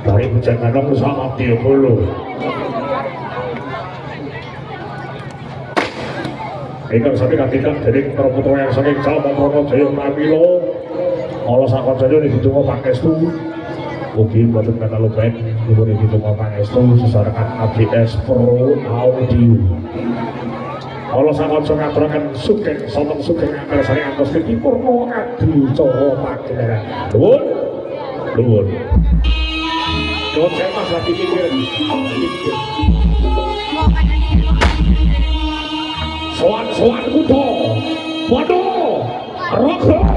dari Bujanganong sama Diogolo. Ingkang sami kandidat dening para putra yang saking Jalma Pranajaya Pramila. Kala sakonjaya ditunggu pangestu. Mugi boten katalupen dipun ditunggu pangestu sesarengan ABS Pro Audio. Kala sakonjaya ngaturaken sugeng sontong sugeng angkara saring antos Kiki Purna Adicara Pagelaran. Nuwun. Nuwun. Nuwun saya Mas lagi mikir. Soan kuda, waduh, rokok.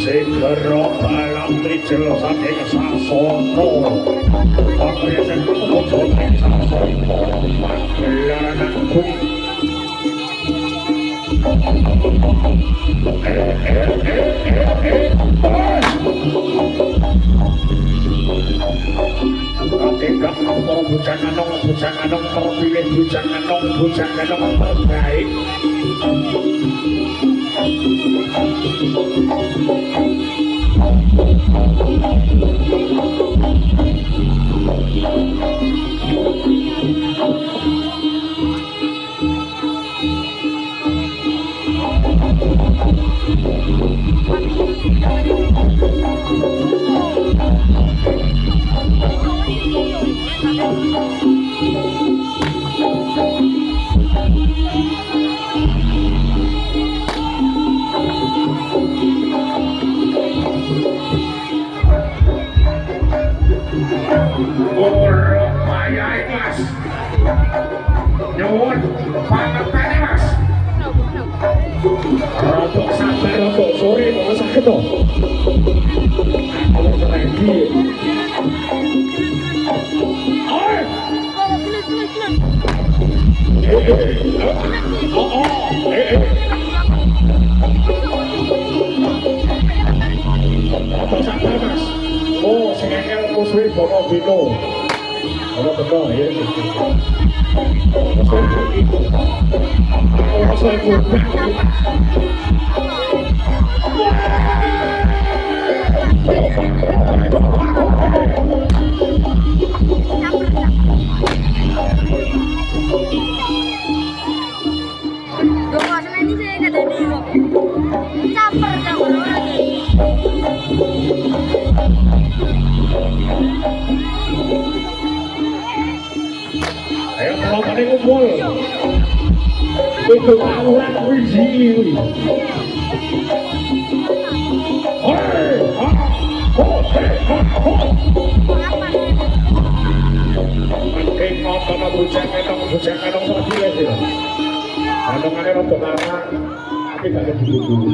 Segera balang trijel saking Sasana papriyasan kudu saking Sasana pagelaran kuwi Tinggal para bujanganong terpilih bujanganong terbaik. Nyuwun pangertene Mas. Rodok sabar rodok sore kok sakit to. Aku lagi. Oi. Rodok sabar Mas. Oh, sing engel musuhe Bono Bino. Ono bener ya. Ayo kalau pada ngumpul itu tawuran wiji. Penting nonton bujangan terpilih ya. Kandungannya nonton anak tapi gak ada dulu.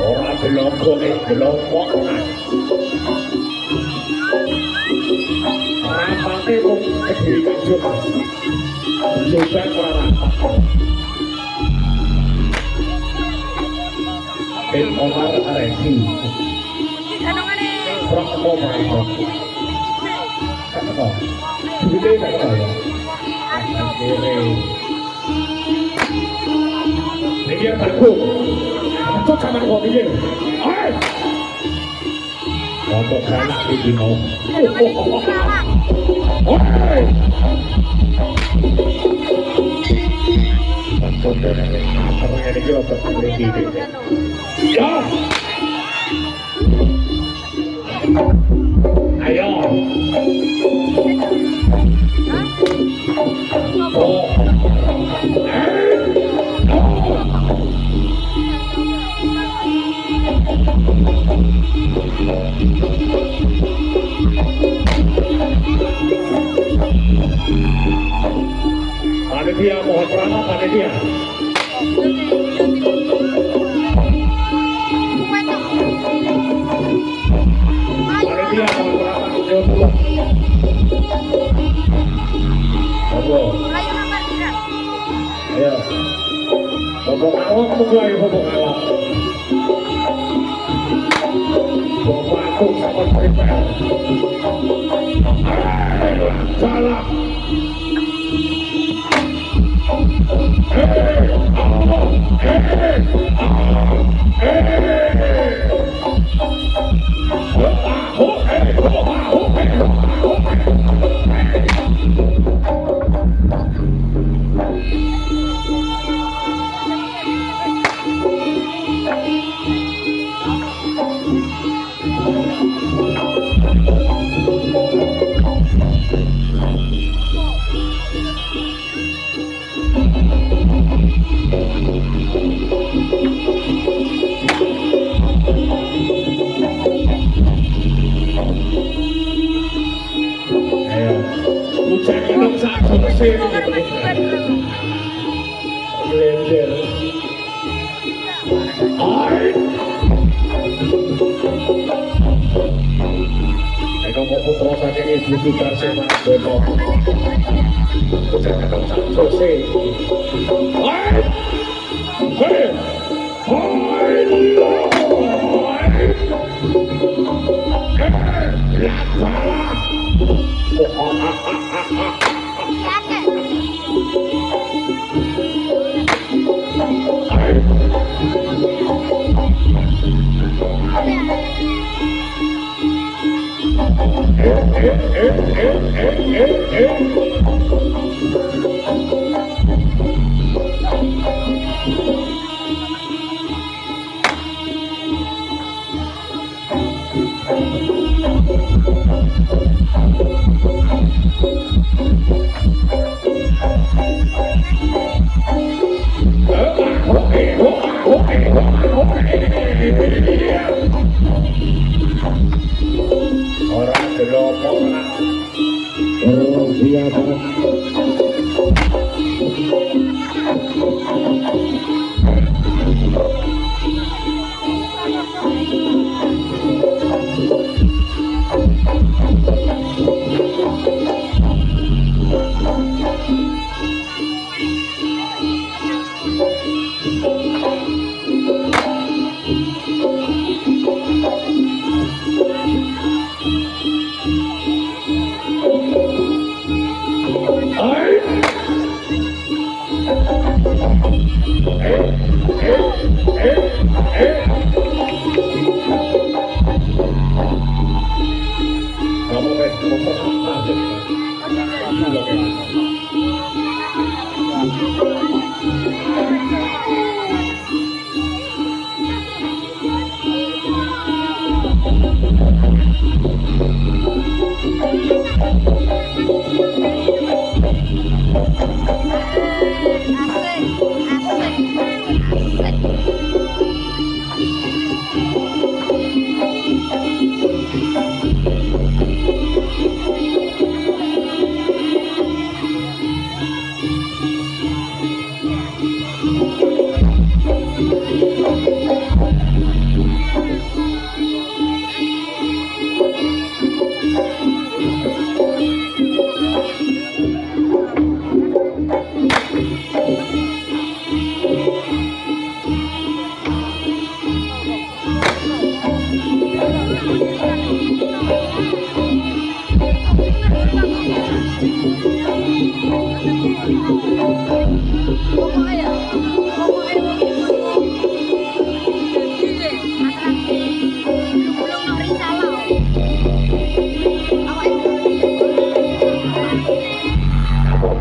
Orang gelongkok rapatnya mau kedirikan juga orang Ben Omar Areki Prok Omar kan apa? Begitu kan apa ya? Ini yang bagus. Itu sama kok ini. Hai. Untuk anak ini mau. Hai. Untuk ini juga untuk berhenti. Ya. Ayo. Oh. Panitia mohon peralat panitia. Panitia mohon peralat. Ayo. Bobok awak mulai bobok awak. Bobok aku sama prepare. Salah.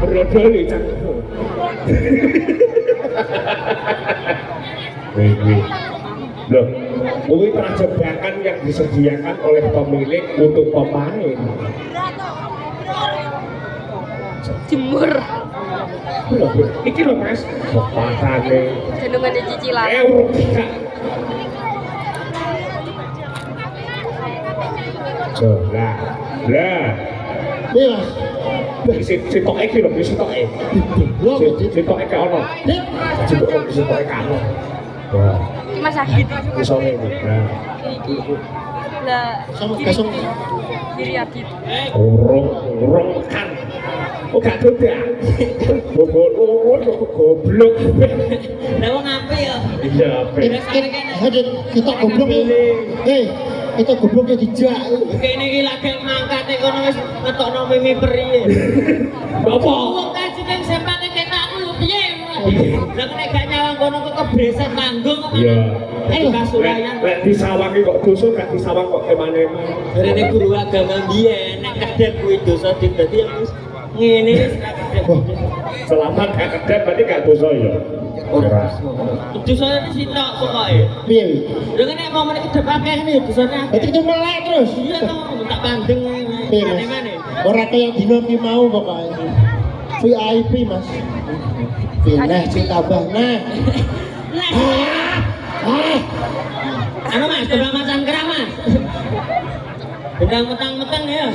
Brodol cak. Wih, wih. Loh, Kuwi jebakan yang disediakan oleh pemilik untuk pemain. Jemur. Iki lho Mas, patane. Gendongan di cicilan. Euro. Lah, lah. Iya. Sitoke iki lho, sitoke. Sitoke ka ono. Sitoke ka ono. Wah, Mas sakit. iso ngene. Nah, Lah, Sama kasong kiri akit. urung kan. Oh gak dodak. Goblok. Lah wong apik ya. Iya, apik. Hadir kita goblok. Kita gobloknya dijak. Kene iki lagi mangkate kono wis ngetokno mimi periye. Apa? Wong kajine sempate ketakku lho piye. Lah nek gak nyawang kono kok kebreset tanggung. Iya. Ayo kasurayan. Lek disawangi kok dosa, gak disawang kok kemane. Jarene guru agama biyen nek kedep kuwi dosa dadi wis ngene wis ra kedep. Selamat gak kedep berarti gak dosa ya. Ora. Dosane sitok pokoke. Piye? Lha nek mau meneh kedep akeh ngene ya dosane akeh. Berarti itu melek terus. Iya toh, tak pandeng Piye, Mas? mana-mana. Orang kayak dino ki mau pokoknya. VIP Mas. Pindah ditambah nah. Anu Mas, coba macam kerang Mas. Bendang metang-metang ya.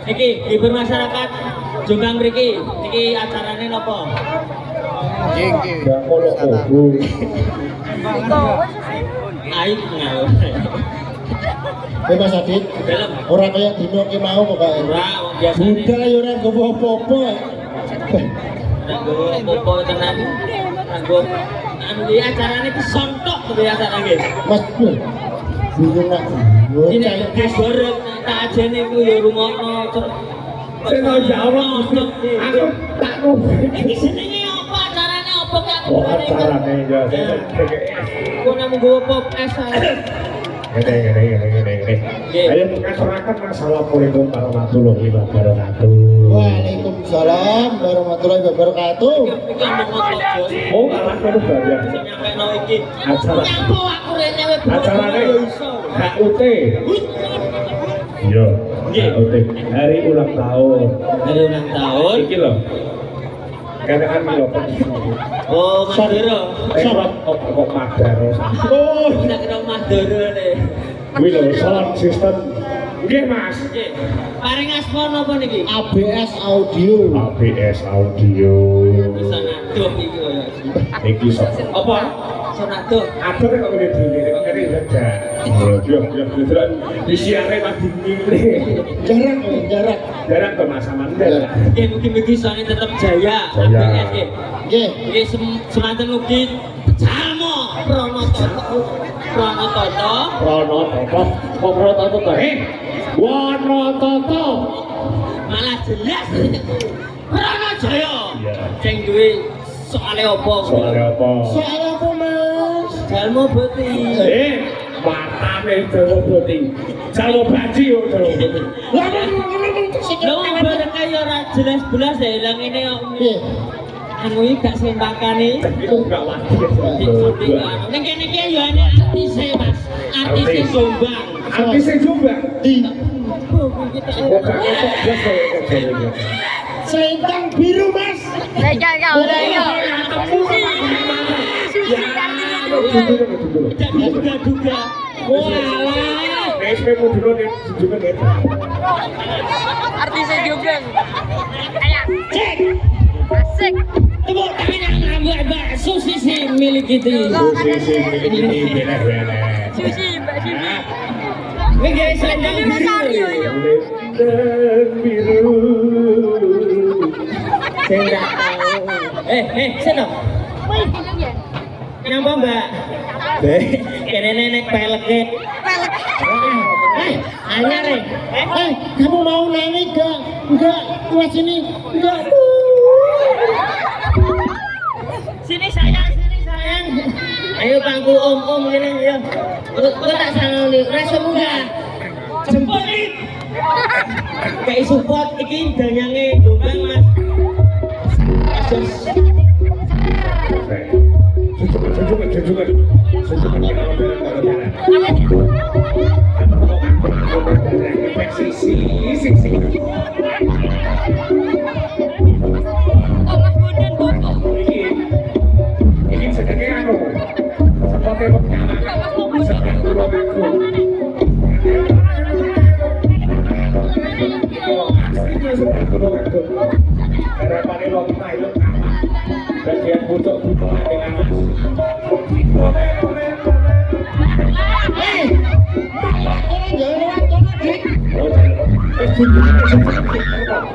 Iki hibur masyarakat Jombang mriki. Iki acarane napa? Gak kono obo. Aib ngawur. Bebas Adit. Dalam Orang kayak dino ki mau pokoknya. ora wong biasane. Budal ya ora gowo apa-apa. Nggo apa tenan. Nggo anu iki acarane ki sontok to acarane iki. Mas bingung nak. Ini nek digoreng tak ajene ku ya rumono. Seno ya Allah, aku tak ngono. Iki senenge apa acarane apa kak? Oh, acarane ya. Kok namung gowo pop es ae. Gini. Ayo mengasurakan assalamualaikum warahmatullahi wabarakatuh. Waalaikumsalam warahmatullahi wabarakatuh. Iki omong motor. Oh, alah kono bayar. Sampai no iki. Acara Nyampo aku rene wis. acarane HUT. Iya, HUT. Hari ulang tahun. Hari ulang tahun. Iki lho. Keadaan iki lho. Oh, Madura. Templok kok madare. Oh, Nek kira Madura le. kuwi lho sound system. Nggih, Mas. Nggih. Paring asma napa niki? ABS audio. ABS audio. Bisa naduh iki kaya. Iki sok. Apa? Bisa naduh. Atur kok ngene dhewe, kok ngene dadak. Yo, beneran disiare lagi ngene. Jarak. Jarang ke Mas Amanda. Nggih mugi-mugi sone tetep jaya. Jaya. ABS nggih. Nggih. Nggih semanten ugi Jalmo Pranata. Pranata. Rono Toto, kok Rono Toto? Wono Toto. Malah jelas. Pranajaya. Iya. Sing duwe soale apa? Soalnya apa? Soal apa Mas? Jalmo Boti. Matane Jawa Putih. Jawa Baji yo Jawa Putih. Lho bareng kaya ora jelas belas ya ilang ini kok. Piye? Anu iki gak sempakane. Itu enggak wajib. Ning kene iki ya ane artise Mas. Artise Jombang. Artise Jombang. Di Oh, kita Kok gak kok blas kok. selendang biru Mas. Kau. Susi artinya juga. tidak diduga-duga. Walah. PSP mau dulu nih, juga nih. Artisnya juga. Ayo. Asik. Tepuk tangan yang rambut Susi si milik kita. Susi ini bener-bener. Susi, Mbak Susi. Ini guys, selendang Ini Rosario biru. ya. Dan biru. Saya nggak tahu. Seno. Kenapa Mbak? Kene nenek peleknya. Pelek. Anyar nih. Kamu mau nangis gak? Enggak, keluar sini. Enggak. Sini sayang. Ayo bangku om gini ya. Kau tak salah nih, rasa muda. Jempol nih. Kayak support iki danyange Jombang Mas. Junjungan sisi. Oh, Mas Bondan Bobo. Ini sedekah anu. Seperti pengaman. Sedang turun aku. Sedang turun aku. Harapannya lo kita itu bagian butuh-butuh dengan mas.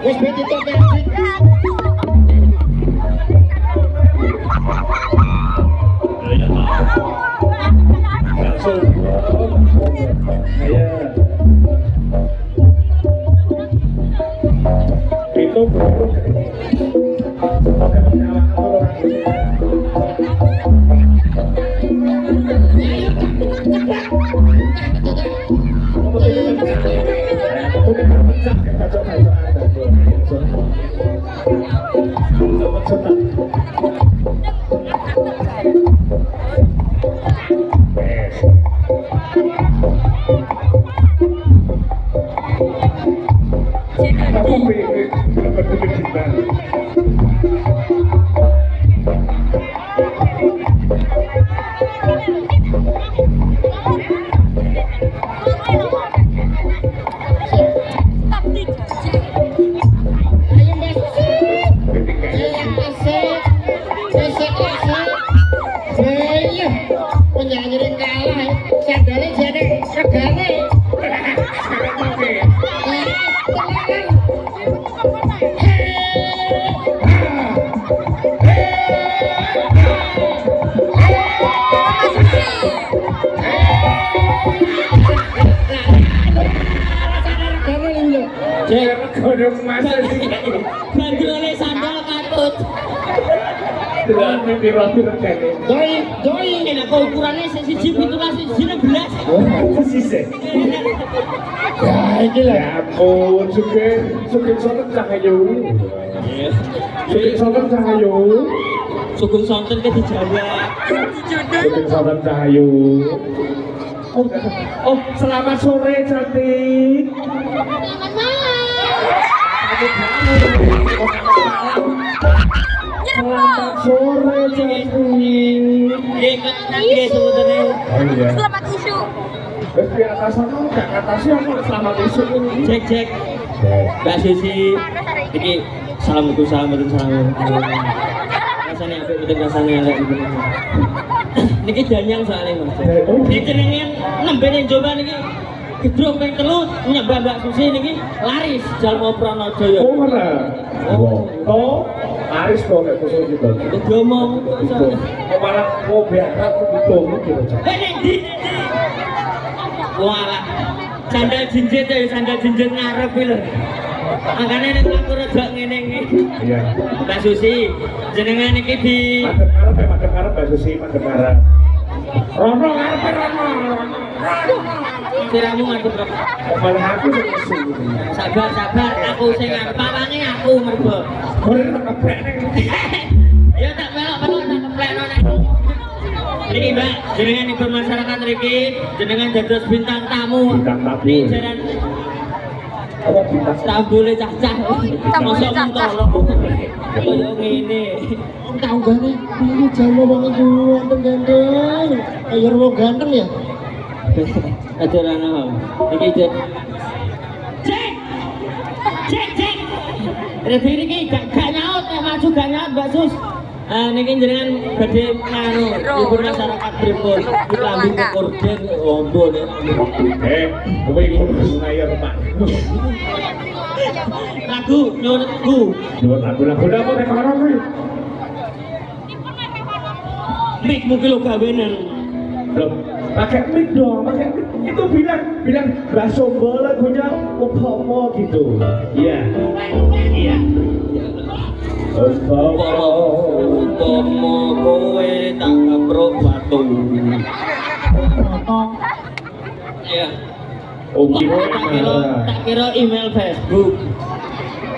Wes beti tok Dik. Langsung. Ayo. Itu penyanyi yang kalah sandalnya jadi regane Kodok masa sih. Bandrolnya sandal katut. Tidak mimpi roti regane. doi Ini kok ukurannya siji 17, siji 16. Sisi. ya iki lah Ya ampun, sugeng sonten cahayu. Sugeng sonten cahayu. Sugeng sonten ke dijawab. Sugeng sonten cahayu. Oh, selamat sore cantik. Selamat malam. Selamat sore cantik. Nggih, nggih sebetulnya. Oh iya. Selamat isu. Wes di atas sana gak atasnya aku selamat besok ini. Cek. Mbak Susi. Iki salam salam. Rasane apik betul rasane elek iki. Niki danyang soalnya Mas. Iki jenenge nembe ning Jombang niki gedrong ping 3 nyembah Mbak Susi niki laris Jalma Pranajaya. Oh ora. Oh, Aris kok nek basa gitu. Ngomong Itu. Kok malah mau berangkat gitu gitu. ning ndi? Walah. Sandal jinjit ya sandal jinjit ngarep iki lho. Angkane nek aku rada ngene iki. Iya. Mbak Susi, jenengan iki di Madep ngarep Mbak Susi, madep ngarep. Rono ngarepe Rono. siramu ngadep kok. Malah aku sing nesu. Sabar, aku sing ngarep pawange aku mergo. Boleh tak keplek ning. Ya tak melok tak keplekno nek. Niki Mbak, jenengan ibu masyarakat mriki, jenengan dados bintang tamu. Bintang tamu. Di jaran Apa bintang Tambule cacah. Tambule Mosok cacah. mentolo. Kaya ngene. tanggane iki jamu banget ganteng ganteng ayo wong ganteng ya Ajaran apa? Iki cek. Cek. Revi iki gak nyaut, maju gak nyaut Mbak Sus. Niki jenengan badhe nganu ibu masyarakat pripun klambi korden ombo nek. kowe iku layar Pak. Lagu nyuwunku. Nyuwun lagu-lagu apa nek karo kowe? Mik mungkin lo gawenan. Loh, pakai mic dong, pakai mic. Itu bilang bahasa bola lagunya Upomo gitu. Iya. Umpama kowe tak keprok batu. Iya. Tak kira email Facebook.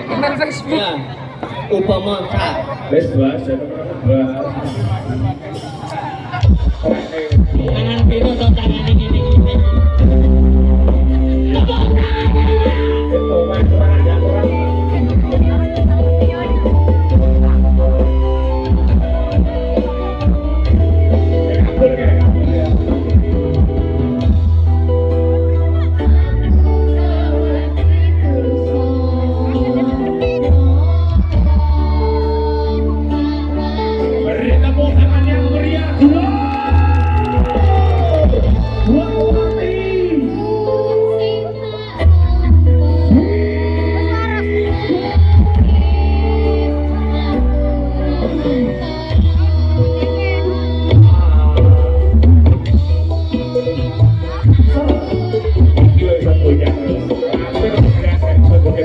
Email Facebook. Ya. Umpama tak. Wes bahas. Tangan biru atau tangan ini. Itu mas raja kurang. Beri tepuk tangan yang meriah dulu. Buat Wati. Gila satunya. Hampir kelihatan sebagai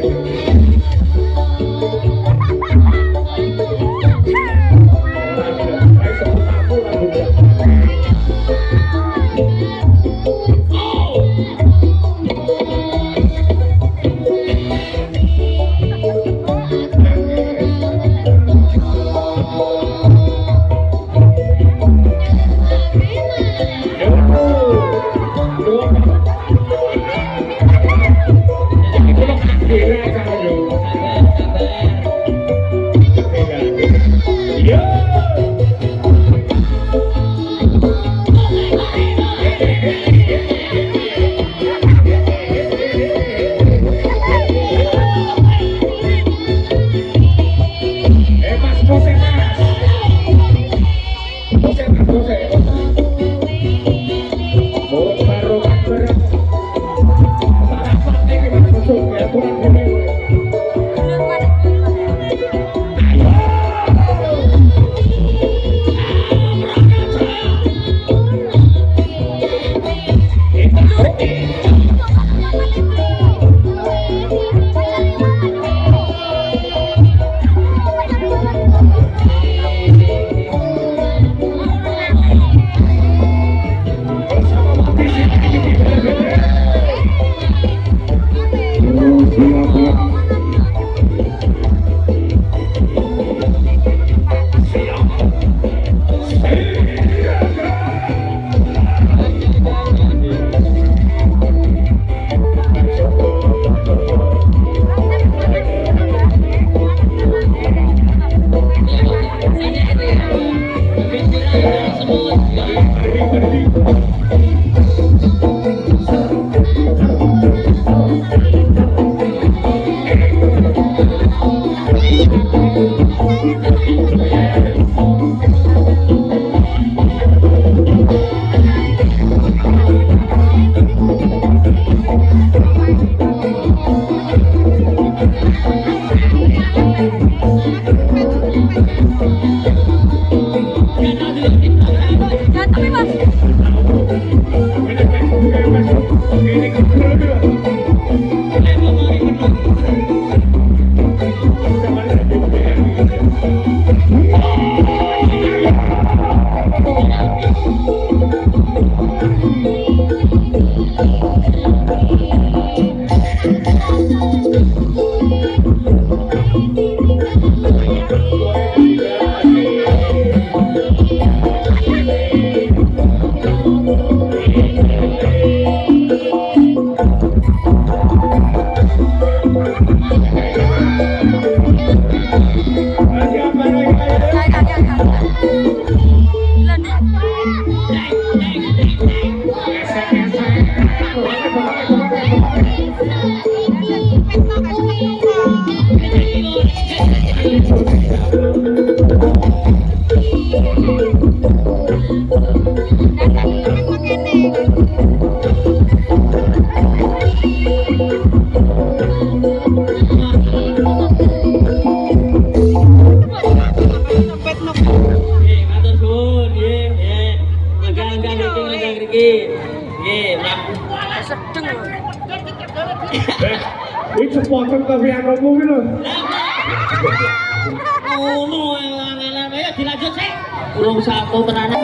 Ini supporter tapi yang ngomong gitu. Ayo dilanjut sih. Belum satu tenanan.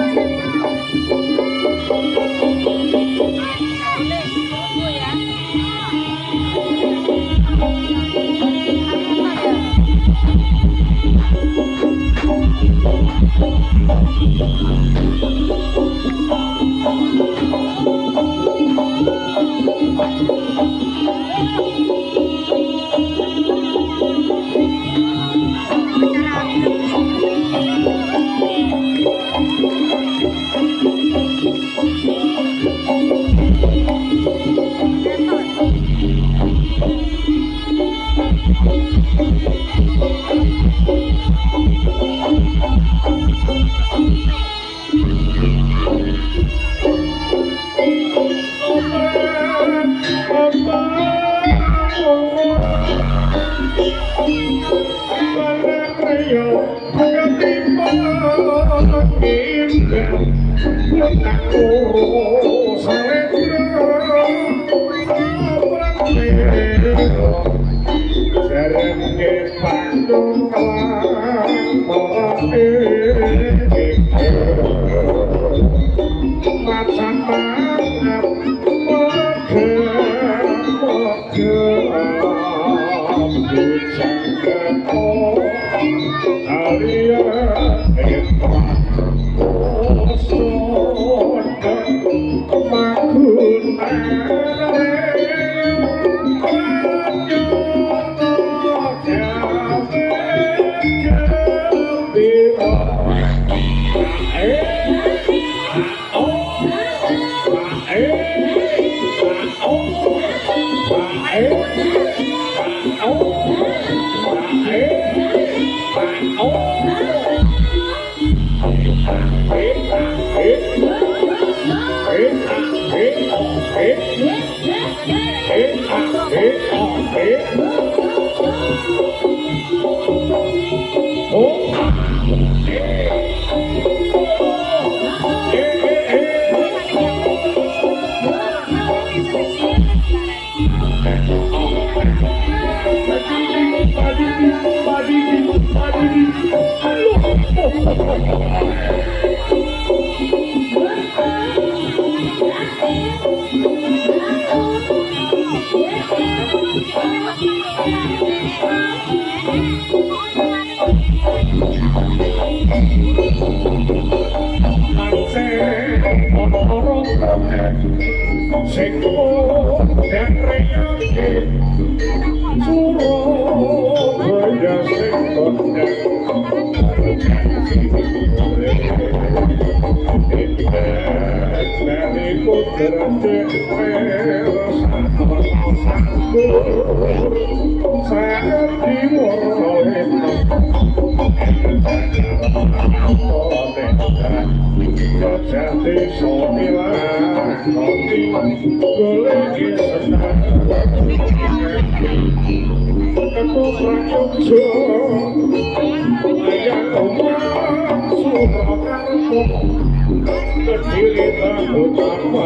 Kecil kita utama